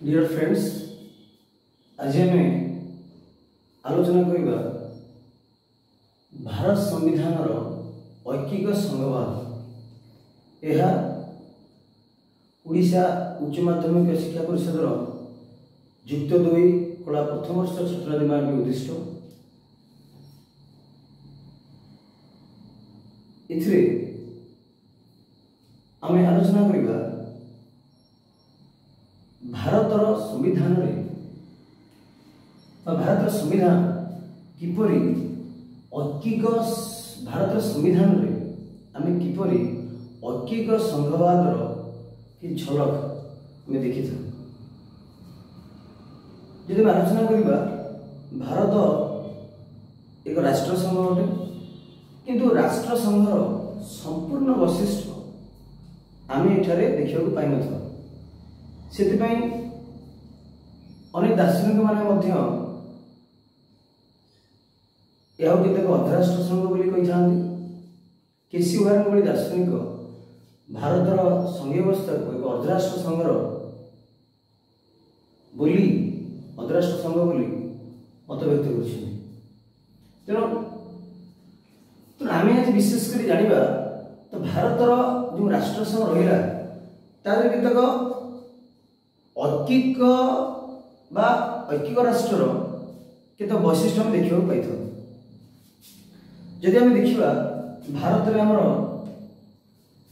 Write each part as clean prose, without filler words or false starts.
Dear friends, आज आम आलोचना करवा भारत संविधान ऐकिक संघवाद। यह ओडिशा उच्च माध्यमिक शिक्षा परिषद युक्त 2 कला प्रथम वर्ष छात्र उद्दिष्ट। इथिरे आम आलोचना करवा भारतर संविधान भारत संविधान किपरि ऐकिक भारत संविधान आम किपरि ऐकिक संघवाद की झलक में देखी था। जब आलोचना करवा भारत एक राष्ट्र संघ अटे, किंतु राष्ट्र संघर संपूर्ण वैशिष्ट आम एठारे देखा पाई न। से अनेक दार्शनिक माने केतेक अर्धराष्ट्र संघ बोली कही केसी ओहारन भली दार्शनिक भारतर संघीय व्यवस्था को एक अर्धराष्ट्र संघर बोली अर्धराष्ट्र संघ बोली मत व्यक्त कर। आम आज विशेष कर जाना तो भारतर जो राष्ट्र संघ रहा तार केतेक ऐकिक राष्ट्र केत वैशिष्ट आम देखा पाई। जदि आम देखा भारत में आमर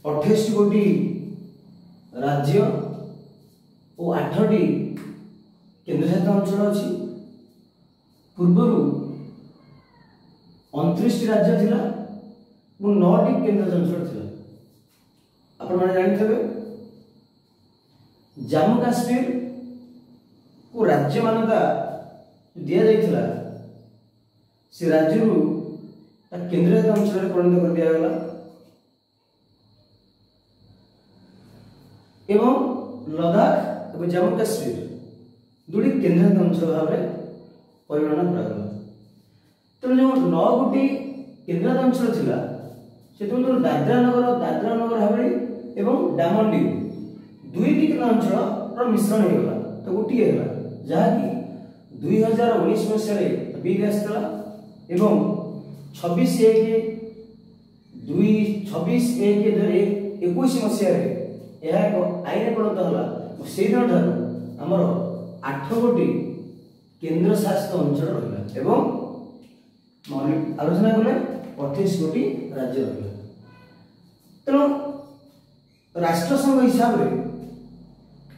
28 गोटी राज्य और 8टी केन्द्रशासित अंचल अच्छी। पूर्वर 29 राज्य थिला और 9टी केन्द्रशासित अंचल थिला। आपण माने जानिथबे जम्मू काश्मीर को राज्य मान्यता दि जाइथिला से राज्य केन्द्रशासित अंचल परिणत कर दिया गला एवं लद्दाख और जम्मू काश्मीर 2टी केन्द्रशासित अंचल भाव में परिगणना करा। तो जो 9 गोटी केन्द्रशासित अंचल थिला से दादरा नगर हवेली एवं डामन डीव 2टी अंचल मिश्रण होगा। तो गोटे है जहाँकि 2019 मसीह बिल आसला एवं 26/1/2021 मसीह यह एक आईन परिणत है। से दिन आमर 8 गोटी केन्द्र शासित अंचल रहा एवं आलोचना कले 28 गोटी राज्य रहा। तेणु राष्ट्र संघ हिसाब से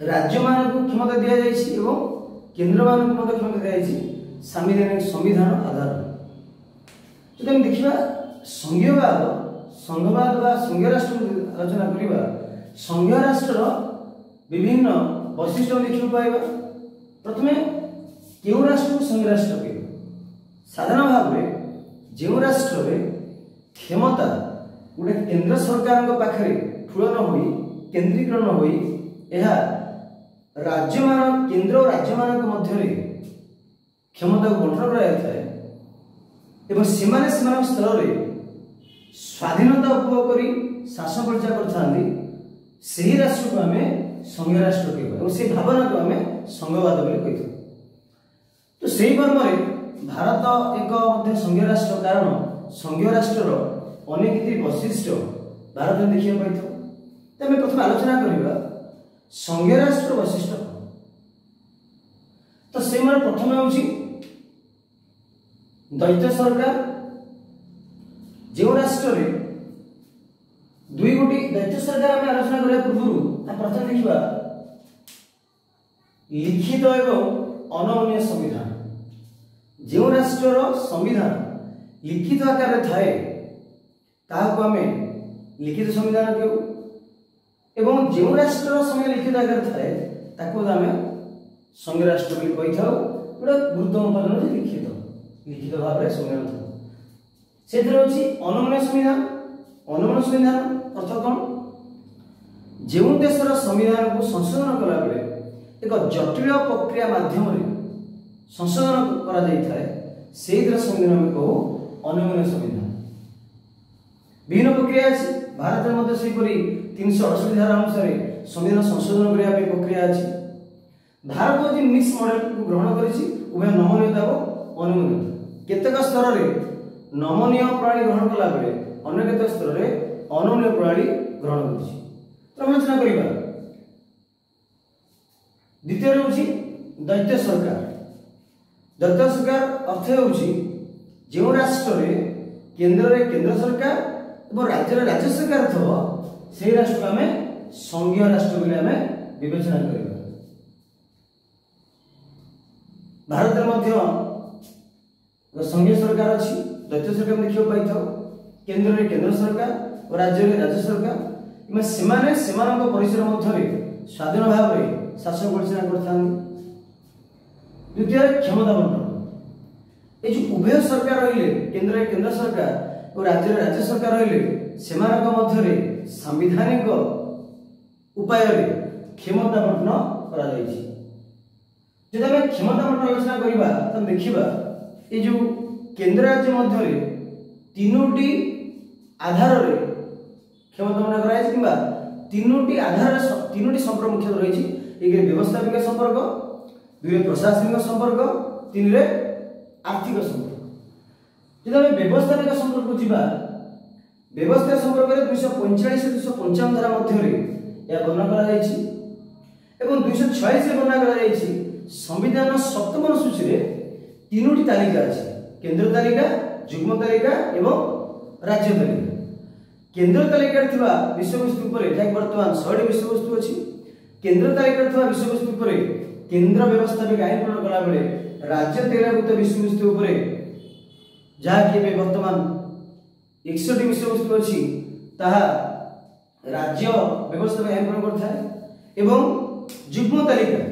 राज्य मान को क्षमता दि जाइए एवं केन्द्र मान को क्षमता दि जाइए संविधान आधार। जब हम देखा संघीयवाद संघवाद व संघीय राष्ट्र आलोचना करवा संघीय राष्ट्र विभिन्न वैशिष्ट देखा पाइबा। प्रथम क्यों राष्ट्र को संघीय राष्ट्र कह साधारण भाव में जो राष्ट्र में क्षमता गोटे केन्द्र सरकार पाखे ठूल न हो केन्द्रीकरण हो राज्य मान केन्द्र और राज्य मान मध्य क्षमता को बंटन कर स्तर में स्वाधीनता उपभोग कर शासन परिचा कर राष्ट्र को आम संघीय राष्ट्र कह से भावना को आम संघवाद कही। तो से मर्म भारत एक संघीय राष्ट्र कारण संघीय राष्ट्र अनेक वैशिष्ट भारत में देखा पाई। तो आम प्रथम आलोचना करवा संघीय राष्ट्र वैशिष्ट। तो से प्रथम हूँ द्वैत सरकार। जो राष्ट्र में 2 गोटी द्वैत सरकार आम आलोचना करने पूर्व प्रथम देखा लिखित एवं अनमनीय संविधान। जो राष्ट्र संविधान लिखित आकार थाए ताको आम लिखित संविधान कहू एवं जो राष्ट्र संगे लिखित आकार थाए ताको आम संघीय राष्ट्र कही था। गोटे गुरुत्वपूर्ण उपादान लिखित लिखित भाव में संविधान था। से अनमनीय संविधान। अनमनीय संविधान अर्थ कौन? जो देशर संविधान को संशोधन कला बेले एक जटिल प्रक्रिया माध्यम संशोधन करा से संविधान में कहू अनमनीय संविधान। विभिन्न प्रक्रिया अच्छी भारत में 368 धारा अनुसार संविधान संशोधन करने प्रक्रिया अच्छी। भारत हूँ मिक्स मॉडल को ग्रहण करिछि उभय नमनीयता और अनमनीयता केतेक स्तर रे नमनीय प्रणाली ग्रहण कला बेले अन्य केतेक स्तर रे अनमनीय प्रणाली ग्रहण करिछि तो आलोचना करिबा द्वितीय होछि दैत्य सरकार दैत्य सरकार अर्थ होछि जो राष्ट्र रे केंद्र सरकार और राज्य रे राज्य सरकार थबो से राष्ट्र को आमे संघीय राष्ट्र बोली आमे विवेचना करिबा भारत रे मध्य संघीय सरकार अछि दैत्य सरकार देखियो पाइथो केंद्र रे केंद्र सरकार और राज्य रे राज्य सरकार इमे सेमाने सेमानक परिसर मध्य रे स्वाधीन भाव रे शासन परिचालन करथान द्वितीय क्षमता बंटन ए जो उभय सरकार रहिले केंद्र रे केंद्र सरकार और राज्य रे राज्य सरकार रहिले सेमानक मध्य रे संवैधानिक उपाय रे क्षमता बंटन करा जायछि जब हम क्षमता बंटन आलोचना करिबा त देखिबा ए जो केंद्र राज्य मध्य रे तीनोटी आधार रे क्षमता बंटन करा जायछि किबा तीनोटी आधार तीनोटी संपर्क मुख्य रहिछि एक व्यवस्थापिक संपर्क दुई प्रशासनिक संपर्क तीन रे आर्थिक संपर्क जब हम व्यवस्थापिक संपर्क को जीवा व्यवस्था संपर्क रे 245 से 255 धारा मध्य रे या वर्णन करा जायछि एवं 246 रे वर्णन करा जायछि संविधान सप्तम अनुसूची रे तीनोटी तालिका अछि केंद्र तालिका युग्म तालिका एवं राज्य तालिका केंद्र तालिका थिबा विषयवस्तु पर जाय वर्तमान 100 विषयवस्तु अछि केंद्र तालिका थिबा विषयवस्तु पर केंद्र व्यवस्थापिक आईन प्रणाली कला बेले राज्य तालिकाभुक्त विषयवस्तु पर जहा कि वर्तमान 61 विषयवस्तु अछि ताहा राज्य व्यवस्थापिक आईन प्रणाली करथाय एवं युग्म तालिका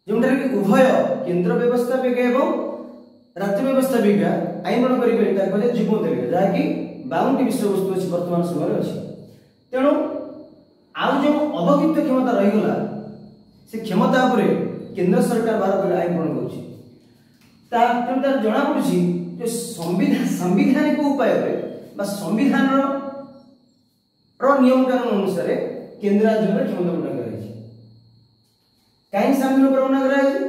जोंठारे कि उभय केंद्र व्यवस्थापिक एवं राज्य व्यवस्थापिक आईन प्रणाली करि बेले ताको युग्म तालिका जहा कि 52 विषयवस्तु अछि वर्तमान समय अछि तेणु आउ जो अवगित क्षमता रही गला से क्षमता उपरे केंद्र सरकार भारत में आईन प्रणयन करुछि तार जना पड़ुछि जे संवैधानिक उपाय रे बा संविधान रो नियम कानून अनुसार केंद्र राज्य में क्षमता बंटन कराइछि काई संविधान पर बंटन कराइछि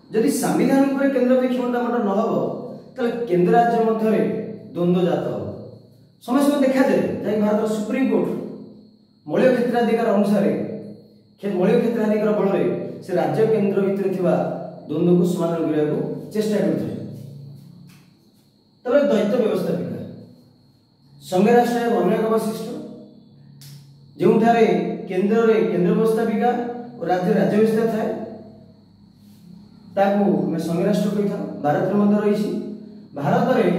यदि संविधान उपरे केंद्र में क्षमता बंटन न होबो तले केंद्र राज्य मध्य रे द्वंद्व जात हो समय समय देखा जाए जाय भारत सुप्रीम कोर्ट मौलिक क्षेत्राधिकार अनुसार मौलिक क्षेत्राधिकार बल रे से राज्य केंद्र भितर थिबा द्वंद्व को समाधान करिया को चेष्टा करथि तबे दैत्य व्यवस्थापिका संघ राष्ट्र अनेक वैशिष्ट जोठारे केंद्र रे केंद्र व्यवस्थापिका और राज्य राज्य व्यवस्था थाए ताकू मैं संघ राष्ट्र कहिथा भारत रे मध्य रहिछि भारत रे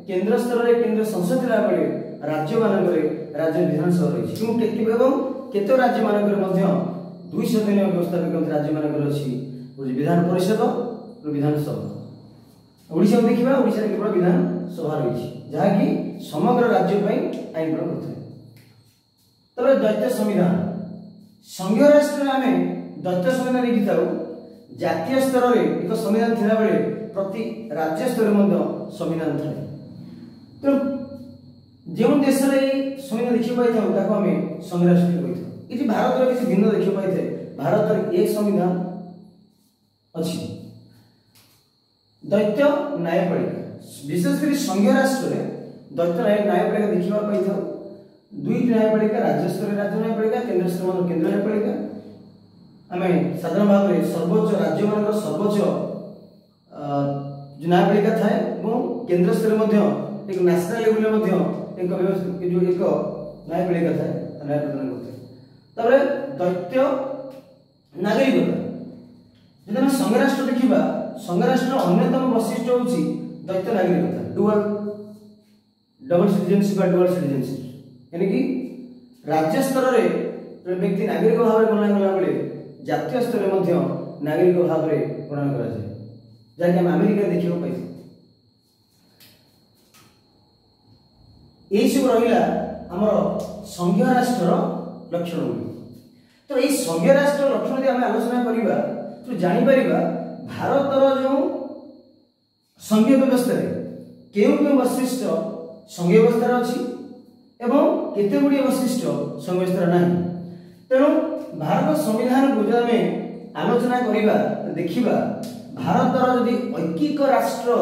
केंद्र स्तर रे केंद्र संसद ला बेले राज्य मानक रे राज्य विधानसभा रहिछि एवं केतो राज्य मानक रे मध्य 200 दिन व्यवस्थापिक राज्य मानक रे अछि विधान परिषद और विधानसभा ओडिशा देखिबा ओडिशा केवल विधान सभा रहिछि जहा कि समग्र राज्य पई आईन प्रणाली करथि तबे दैत्य संविधान संघीय राष्ट्र आमे दैत्य संविधान लिखिताउ जातीय स्तर रे एक संविधान थिला बेले प्रति राज्य स्तर मध्ये संविधान थाए तो जो देश रे संविधान देखि पाइ थाउ ताको हमें संघ राष्ट्र कहि थाउ इति भारत रे किछि भिन्न देखि पाइ थाए भारत रे एक संविधान अछि दैत्य न्यायपालिका विशेषकर संघीय राष्ट्र रे दैत्य न्यायपालिका देखिबा पाइ थाउ दुई न्यायपालिका राज्य स्तर राज्य न्यायपालिका केंद्र स्तर केंद्र न्यायपालिका हमें साधारण भाव में सर्वोच्च राज्य मान सर्वोच्च जो न्यायपालिका थाए केंद्र स्तर एक नेशनल लेवल में एक जो एक न्यायपालिका थाए न्याय प्रदान करते दैत्य नागरिकता जब हम संघ राष्ट्र देखा संघ राष्ट्र अन्यतम वैशिष्ट हूँ दैत्य नागरिकता डबल सिटीजनशिप डुअल सिटीजनशिप यानी कि राज्य स्तर में व्यक्ति नागरिक भाव में गणना कला बेले जातीय स्तर में नागरिक भाव में गणना करा जाए जहाँकि हम अमेरिका देखा पाई यही सब रहा आमर संघीय राष्ट्र लक्षण तो यही संघीय राष्ट्र लक्षण यदि आम आलोचना करवा तो जापर भारतर जो संघीय व्यवस्था केउ वैशिष्ट संघीय व्यवस्था अच्छी एवं केते गुड़िए वैशिष्ट संघीय व्यवस्था ना तेणु भारत संविधान को जो आम आलोचना करवा देखा भारतर जदि ऐकिक राष्ट्र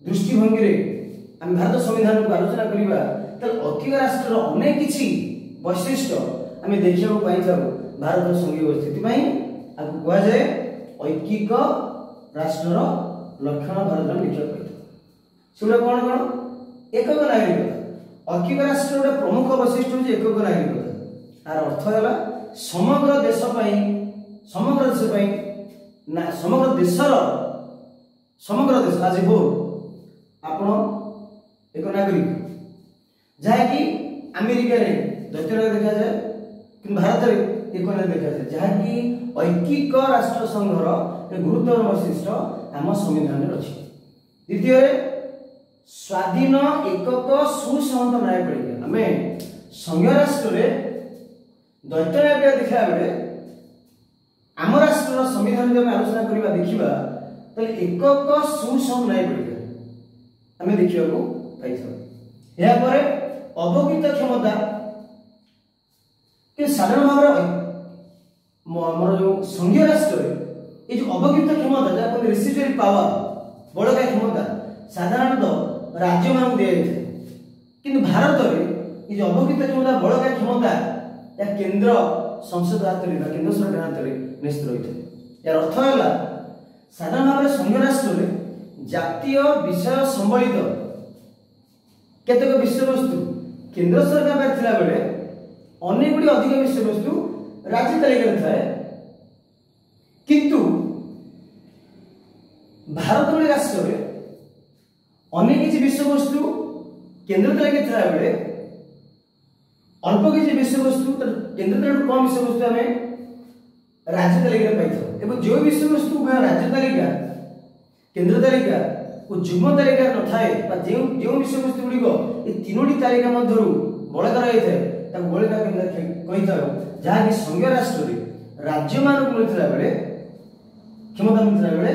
दृष्टिभंगी आम भारत संविधान को आलोचना करवा ऐकिक राष्ट्र अनेक किसी वैशिष्ट आम देखा पाई भारत संघीय व्यवस्था आपको कह जाए ऐकिक राष्ट्र लक्षण भारत में देखा पाई से कौन कौन एकक नागरिकता ऐकिक राष्ट्र गोटे प्रमुख वैशिष्ट हूँ एकक नागरिकता यार अर्थ है समग्र देश समग्र देश आज होल आपण एक नागरिक जहाँकि अमेरिका द्वैत नागरिक देखा जाए कि भारत में एक नागरिक देखा जाए जहाँकि ऐकिक राष्ट्र संघर एक गुरुत्वपूर्ण वैशिष्ट आम संविधान में अच्छी द्वितीय स्वाधीन एकक सुसंहत न्यायपालिका आम संघीय राष्ट्र द्वैत न्यायपालिका देखा बेले आम राष्ट्र संविधान जब आलोचना करवा देखा तो एकक सुसंहत न्यायपालिका आम देखा पाई अवगित क्षमता कि साधारण भाव मोर जो संघीय राष्ट्र ये जो अवगित क्षमता जहाँ रेसिडुअल पावर बड़का क्षमता साधारणतः राज्य मान दि जाए कि भारत में ये जो अवगित क्षमता बड़का क्षमता या केंद्र संसद हाथ में केंद्र सरकार हाथ में निश्चित रही है। यार अर्थ है साधारण भाव संघीय राष्ट्र में जातीय विषय संबलित केतक विषय वस्तु केंद्र सरकार पाखे थिला बेले अनेक गुड़ी अधिक विषय वस्तु राज्य तालिका थाए किंतु भारत भली राष्ट्र में अनेक किसी विषय वस्तु केंद्र तालिका थिला बेले अल्प किसी विषय वस्तु केंद्र तालिका कम विषय वस्तु आम राज्य तालिका पाई एवं जो विषय वस्तु राज्य तालिका केंद्र तालिका और जुग्म तालिका न थाए जो विषय वस्तु गुड़िक ये तीनोटी तालिका मध्य बड़का रही है बड़का कही था जहाँकि संघीय राष्ट्र में राज्य मान को मिलता बेले क्षमता मिलता बेले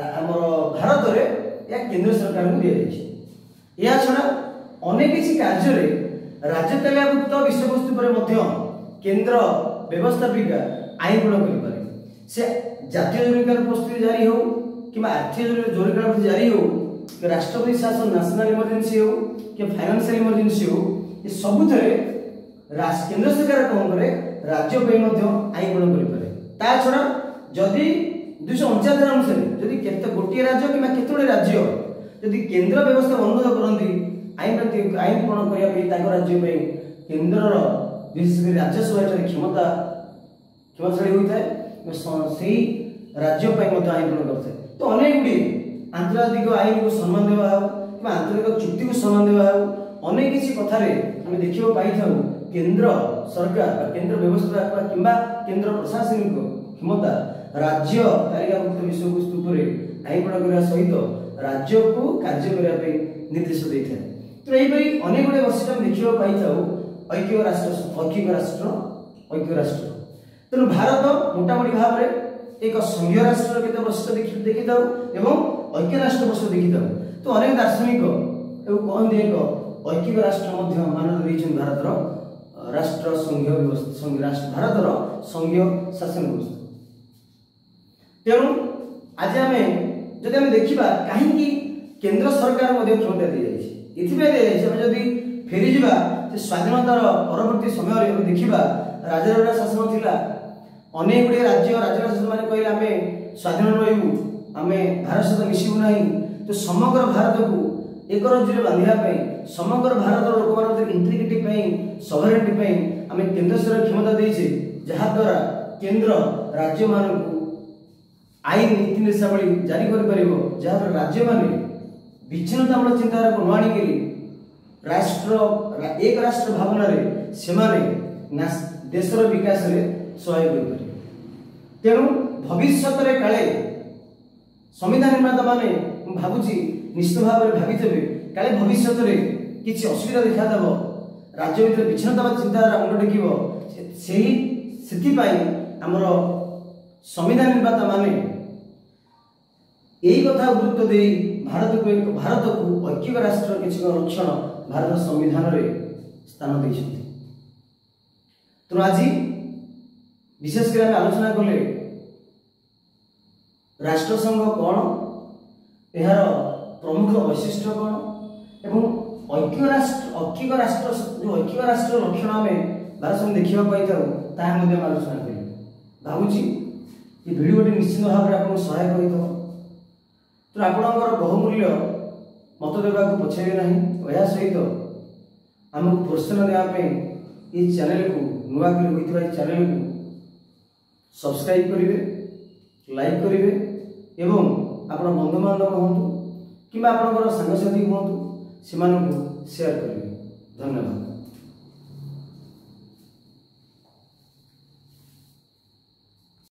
आम भारत में या केंद्र सरकार को दि जाए छड़ा अनेक किसी कार्य राज्य तालिकाभुक्त विषय वस्तु पर केंद्र व्यवस्थापिका आईन प्रणयन कर से जातीय जरुरीकालीन परिस्थिति जारी हो कि आर्थिक जरुरीकालीन परिस्थिति जारी हो कि राष्ट्रपति शासन नेशनल इमरजेंसी हो कि फाइनेंशियल इमरजेंसी हो ये सबुथ केंद्र सरकार कौन करे राज्य आईन प्रणयन कर छड़ा जदि 249 अनुसार जदि गोटे राज्य कि केतोटी राज्य जदि केंद्र व्यवस्था अनुरोध करती आईन प्रणयन करने राज्य केंद्र विशेषकर राज्यसभा क्षमताशाली होता है से राज्य आईन प्रणयन करते तो अनेक गुड़ी आंतर्जातिक आईन को सम्मान देवा कि आंतरिक चुक्ति को सम्मान देवा अनेक किसी कथार आम देखा पाई केंद्र सरकार केंद्र व्यवस्था कि केंद्र प्रशासनिक क्षमता राज्य तालिकाभुक्त विषय वस्तु पर आईन प्रणयन करने सहित राज्य को कार्य करने निर्देश देता है तो यही अनेक गुड़े वैशिष्ट आम देखा पाई ऐकिक राष्ट्र तेणु भारत मोटामोटी भाव में एक संघीय राष्ट्र केते वैशिष्ट देखी था ऐक्य राष्ट्र वैशिष्ट देखी था तो अनेक दार्शनिक कहते एक ऐकिक राष्ट्र मान देते भारतर राष्ट्र संघीय व्यवस्था भारतर संघीय शासन व्यवस्था तेणु आज आम जदि आम देखा कहीं केंद्र सरकार क्षमता दी जाए जदि फेरी स्वाधीनतार परवर्ती समय देखा राजा शासन थिला अनेक गुड़े राज्य शासन मैंने कहले आम स्वाधीन रही आम भारत सहित मिसबू ना तो समग्र भारत को एक राज्य बांधापी समग्र भारत लोक मान इंटीग्रिटी सॉवरेनिटी आम केंद्र सरकार क्षमता देचे जहाद्वारा केंद्र राज्य मान आईन नीति निर्देशावली जारी कर जहाद्वारा राज्य माने विच्छिन्नतामूलक चिंताधारा को न आनिक राष्ट्र एक राष्ट्र भावना से देशर विकास में सहयोग कर तेणु भविष्य काले संविधान निर्माता माने भावुची निश्चित भाव में भावी काले भविष्य किसी असुविधा देखादेव राज्य भीतर विच्छिन्नतावादी चिंताधारा मुंड टेकिब आमर संविधान निर्माता माने यही कथा गुरुत्व दे भारत को ऐकिक राष्ट्र किसी लक्षण भारत संविधान रे स्थान देते तेणु आज विशेषकर आम आलोचना कले राष्ट्रसंघ कौन, यार प्रमुख वैशिष्ट्य कौन एवं ऐक्य राष्ट्र जो ऐक्य राष्ट्र लक्षण आम भारत संघ देखा पाई आलोचना करें। भावुची ये भिडियोटी निश्चित भाव में आपको सहायक हो तो आपणकर बहुमूल्य मत देवा पछाइबे नहीं। यह सहित आमको प्रोत्साहन देवाई ये चैनल को नुआ कर चैनल को सब्सक्राइब करेंगे, लाइक करेंगे एवं आपण बंधु बांधव हूँ कि आपणकर सांगसाथी हूँ से शेयर करेंगे। धन्यवाद।